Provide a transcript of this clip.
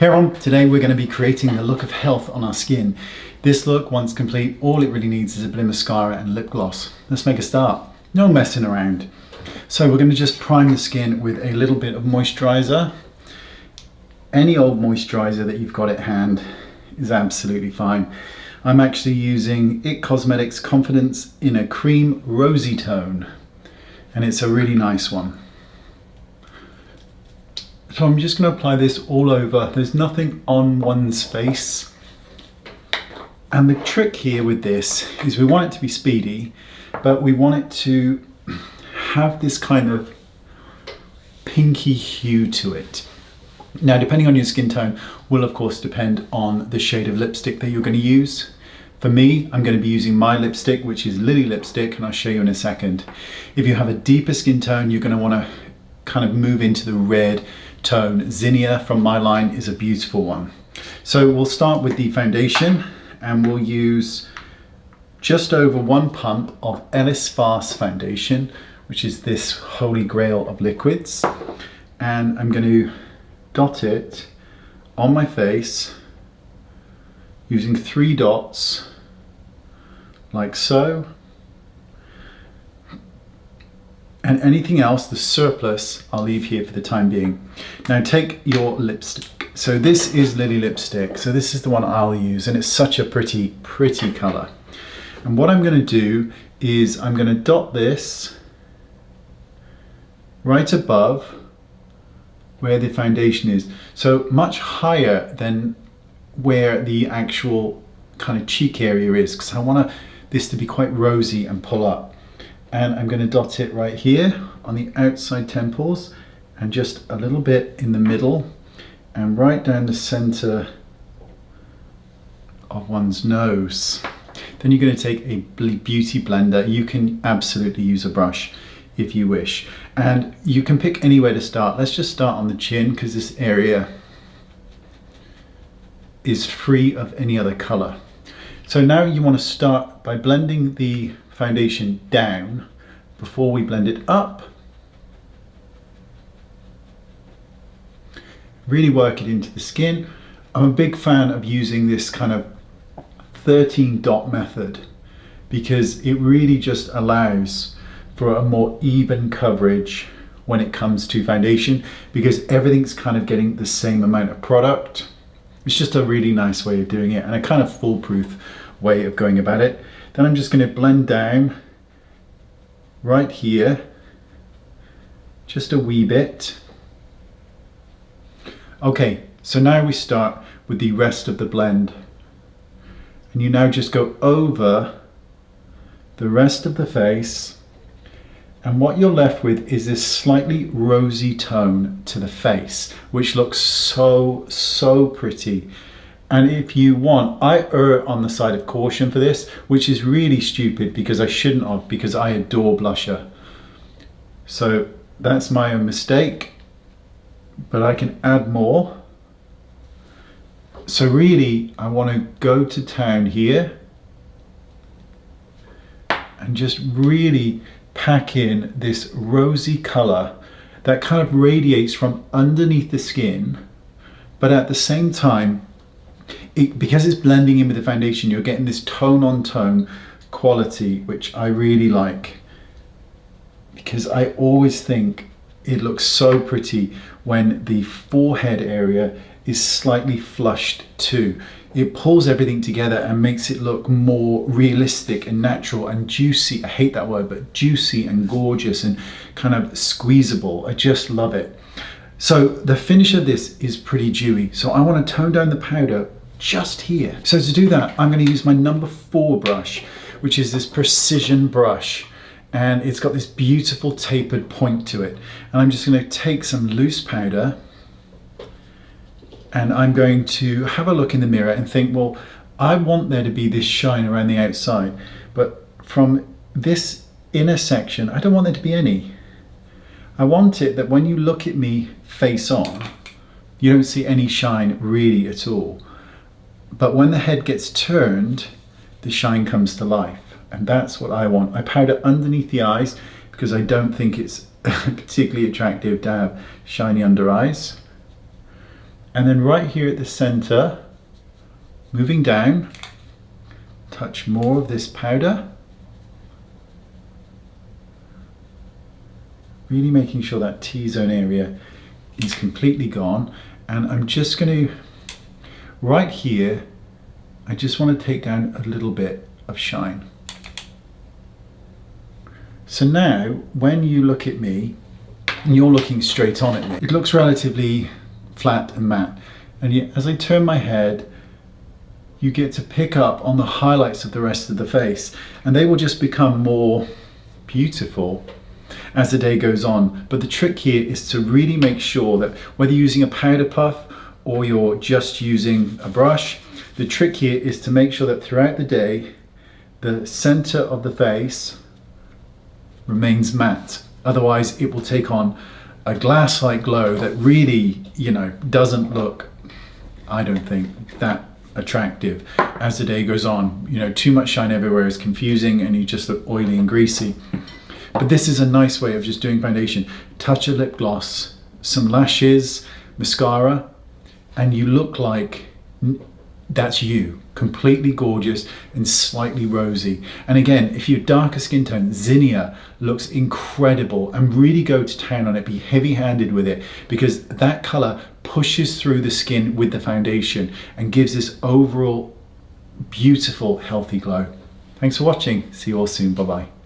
Here on, today we're going to be creating the look of health on our skin. This look, once complete, all it really needs is a bit of mascara and lip gloss. Let's make a start. No messing around. So we're going to just prime the skin with a little bit of moisturizer. Any old moisturizer that you've got at hand is absolutely fine. I'm actually using IT Cosmetics Confidence in a cream rosy tone, and it's a really nice one. So I'm just going to apply this all over. There's nothing on one's face. And the trick here with this is we want it to be speedy, but we want it to have this kind of pinky hue to it. Now, depending on your skin tone will of course depend on the shade of lipstick that you're going to use. For me, I'm going to be using my lipstick, which is Lily lipstick, and I'll show you in a second. If you have a deeper skin tone, you're going to want to kind of move into the red tone. Zinnia from my line is a beautiful one. So we'll start with the foundation, and we'll use just over 1 pump of Ellis Fast foundation, which is this holy grail of liquids. And I'm going to dot it on my face using 3 dots like so. And anything else, the surplus, I'll leave here for the time being. Now take your lipstick. So this is Lily lipstick. So this is the one I'll use, and it's such a pretty, pretty color. And what I'm going to do is I'm going to dot this right above where the foundation is. So much higher than where the actual kind of cheek area is, because I want this to be quite rosy and pull up. And I'm going to dot it right here on the outside temples, and just a little bit in the middle, and right down the center of one's nose. Then you're going to take a beauty blender. You can absolutely use a brush if you wish, and you can pick anywhere to start. Let's just start on the chin, because this area is free of any other color. So now you want to start by blending the foundation down before we blend it up. Really work it into the skin. I'm a big fan of using this kind of 13 dot method, because it really just allows for a more even coverage when it comes to foundation, because everything's kind of getting the same amount of product. It's just a really nice way of doing it, and a kind of foolproof way of going about it. Then I'm just going to blend down right here, just a wee bit. Okay, so now we start with the rest of the blend. And you now just go over the rest of the face, and what you're left with is this slightly rosy tone to the face, which looks so, so pretty. And if you want, I err on the side of caution for this, which is really stupid because I shouldn't have, because I adore blusher. So that's my own mistake, but I can add more. So really, I want to go to town here and just really pack in this rosy color that kind of radiates from underneath the skin, but at the same time, because it's blending in with the foundation, you're getting this tone on tone quality, which I really like, because I always think it looks so pretty when the forehead area is slightly flushed too. It pulls everything together and makes it look more realistic and natural and juicy. I hate that word, but juicy and gorgeous and kind of squeezable. I just love it. So the finish of this is pretty dewy. So I want to tone down the powder just here. So to do that, I'm going to use my number 4 brush, which is this precision brush, and it's got this beautiful tapered point to it. And I'm just going to take some loose powder, and I'm going to have a look in the mirror and think, well, I want there to be this shine around the outside, but from this inner section, I don't want there to be any. I want it that when you look at me face on, you don't see any shine really at all. But when the head gets turned, the shine comes to life. And that's what I want. I powder underneath the eyes because I don't think it's particularly attractive to have shiny under eyes. And then right here at the center, moving down, touch more of this powder. Really making sure that T-zone area is completely gone. And I'm just going to, right here, I just want to take down a little bit of shine. So now, when you look at me, and you're looking straight on at me, it looks relatively flat and matte. And yet, as I turn my head, you get to pick up on the highlights of the rest of the face, and they will just become more beautiful as the day goes on. But the trick here is to really make sure that whether you're using a powder puff or you're just using a brush, the trick here is to make sure that throughout the day, the center of the face remains matte. Otherwise, it will take on a glass-like glow that really, doesn't look, I don't think, that attractive as the day goes on. Too much shine everywhere is confusing and you just look oily and greasy. But this is a nice way of just doing foundation. Touch a lip gloss, some lashes, mascara, and you look like that's you. Completely gorgeous and slightly rosy. And again, if you're darker skin tone, Zinnia looks incredible, and really go to town on it. Be heavy-handed with it, because that color pushes through the skin with the foundation and gives this overall beautiful, healthy glow. Thanks for watching. See you all soon. Bye-bye.